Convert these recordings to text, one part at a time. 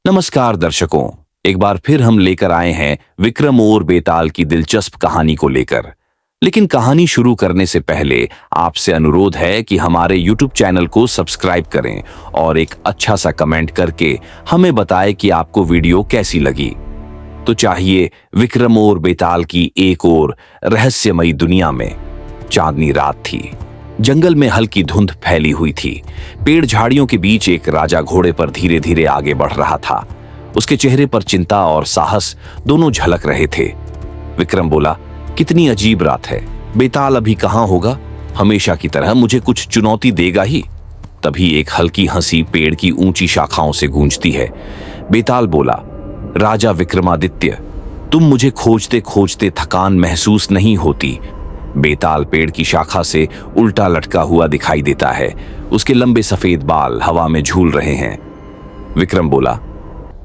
नमस्कार दर्शकों, एक बार फिर हम लेकर आए हैं विक्रम और बेताल की दिलचस्प कहानी को लेकर। लेकिन कहानी शुरू करने से पहले आपसे अनुरोध है कि हमारे YouTube चैनल को सब्सक्राइब करें और एक अच्छा सा कमेंट करके हमें बताएं कि आपको वीडियो कैसी लगी। तो चाहिए विक्रम और बेताल की एक और रहस्यमयी दुनिया में। चांदनी रात थी। जंगल में हल्की धुंध फैली हुई थी। पेड़ झाड़ियों के बीच एक राजा घोड़े पर धीरे धीरे आगे बढ़ रहा था। उसके चेहरे पर चिंता और साहस दोनों झलक रहे थे। विक्रम बोला, कितनी अजीब रात है। बेताल अभी कहाँ होगा? हमेशा की तरह मुझे कुछ चुनौती देगा ही। तभी एक हल्की हंसी पेड़ की ऊंची शाखाओं से गूंजती है। बेताल बोला, राजा विक्रमादित्य, तुम मुझे खोजते खोजते थकान महसूस नहीं होती? बेताल पेड़ की शाखा से उल्टा लटका हुआ दिखाई देता है। उसके लंबे सफेद बाल हवा में झूल रहे हैं। विक्रम बोला,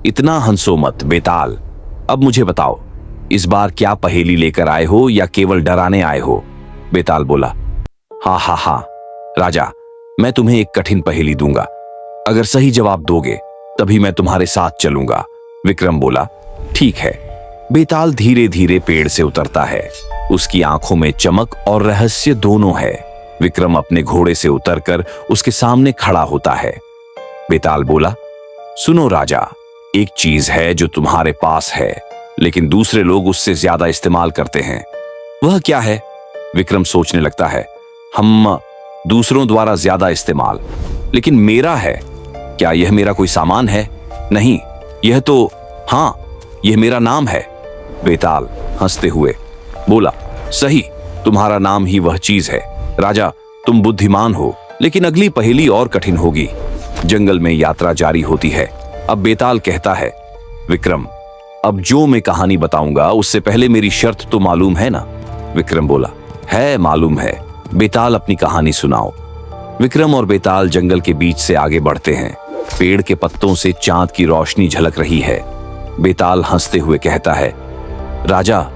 इतना हंसो मत बेताल। अब मुझे बताओ, इस बार क्या पहेली लेकर आए हो या केवल डराने आए हो? बेताल बोला, हाँ राजा, मैं तुम्हें एक कठिन पहेली दूंगा। अगर सही जवाब दोगे तभी मैं तुम्हारे साथ चलूंगा। विक्रम बोला, ठीक है। बेताल धीरे धीरे पेड़ से उतरता है। उसकी आंखों में चमक और रहस्य दोनों है। विक्रम अपने घोड़े से उतरकर उसके सामने खड़ा होता है। बेताल बोला, सुनो राजा, एक चीज है जो तुम्हारे पास है लेकिन दूसरे लोग उससे ज्यादा इस्तेमाल करते हैं। वह क्या है? विक्रम सोचने लगता है। हम दूसरों द्वारा ज्यादा इस्तेमाल, लेकिन मेरा है क्या? यह मेरा कोई सामान है? नहीं, यह तो, हाँ, यह मेरा नाम है। बेताल हंसते हुए बोला, सही, तुम्हारा नाम ही वह चीज है। राजा, तुम बुद्धिमान हो, लेकिन अगली पहेली और कठिन होगी। जंगल में यात्रा जारी होती है। अब बेताल कहता है, विक्रम, अब जो मैं कहानी बताऊंगा उससे पहले मेरी शर्त तो मालूम है ना? विक्रम बोला, है, मालूम है। बेताल अपनी कहानी सुनाओ। विक्रम और बेताल जंगल के बीच से आगे बढ़ते हैं। पेड़ के पत्तों से चांद की रोशनी झलक रही है। बेताल हंसते हुए कहता है, राजा,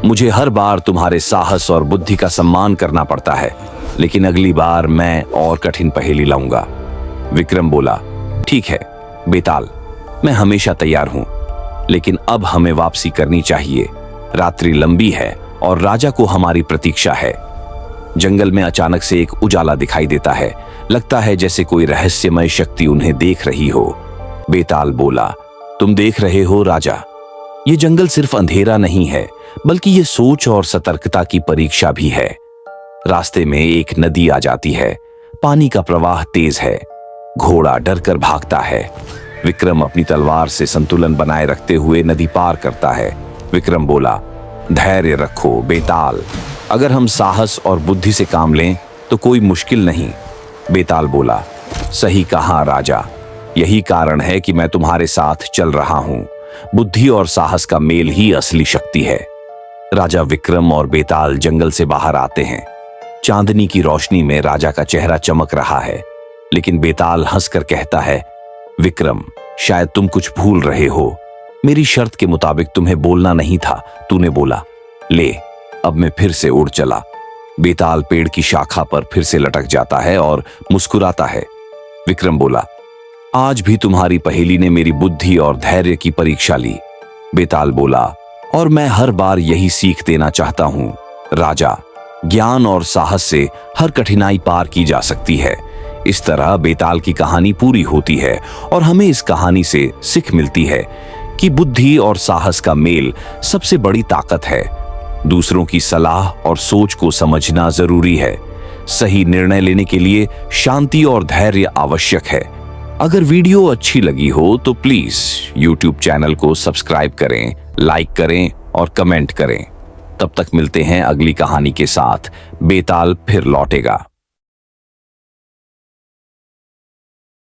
मुझे हर बार तुम्हारे साहस और बुद्धि का सम्मान करना पड़ता है, लेकिन अगली बार मैं और कठिन पहेली लाऊंगा। विक्रम बोला, ठीक है बेताल, मैं हमेशा तैयार हूं, लेकिन अब हमें वापसी करनी चाहिए। रात्रि लंबी है और राजा को हमारी प्रतीक्षा है। जंगल में अचानक से एक उजाला दिखाई देता है। लगता है जैसे कोई रहस्यमय शक्ति उन्हें देख रही हो। बेताल बोला, तुम देख रहे हो राजा, ये जंगल सिर्फ अंधेरा नहीं है, बल्कि ये सोच और सतर्कता की परीक्षा भी है। रास्ते में एक नदी आ जाती है। पानी का प्रवाह तेज है। घोड़ा डरकर भागता है। विक्रम अपनी तलवार से संतुलन बनाए रखते हुए नदी पार करता है। विक्रम बोला, धैर्य रखो बेताल, अगर हम साहस और बुद्धि से काम लें तो कोई मुश्किल नहीं। बेताल बोला, सही कहा राजा, यही कारण है कि मैं तुम्हारे साथ चल रहा हूं। बुद्धि और साहस का मेल ही असली शक्ति है। राजा विक्रम और बेताल जंगल से बाहर आते हैं। चांदनी की रोशनी में राजा का चेहरा चमक रहा है, लेकिन बेताल हंसकर कहता है, विक्रम, शायद तुम कुछ भूल रहे हो। मेरी शर्त के मुताबिक तुम्हें बोलना नहीं था, तूने बोला। ले, अब मैं फिर से उड़ चला। बेताल पेड़ की शाखा पर फिर से लटक जाता है और मुस्कुराता है। विक्रम बोला, आज भी तुम्हारी पहेली ने मेरी बुद्धि और धैर्य की परीक्षा ली। बेताल बोला, और मैं हर बार यही सीख देना चाहता हूं राजा, ज्ञान और साहस से हर कठिनाई पार की जा सकती है। इस तरह बेताल की कहानी पूरी होती है और हमें इस कहानी से सीख मिलती है कि बुद्धि और साहस का मेल सबसे बड़ी ताकत है। दूसरों की सलाह और सोच को समझना जरूरी है। सही निर्णय लेने के लिए शांति और धैर्य आवश्यक है। अगर वीडियो अच्छी लगी हो तो प्लीज YouTube चैनल को सब्सक्राइब करें, लाइक करें और कमेंट करें। तब तक मिलते हैं अगली कहानी के साथ। बेताल फिर लौटेगा।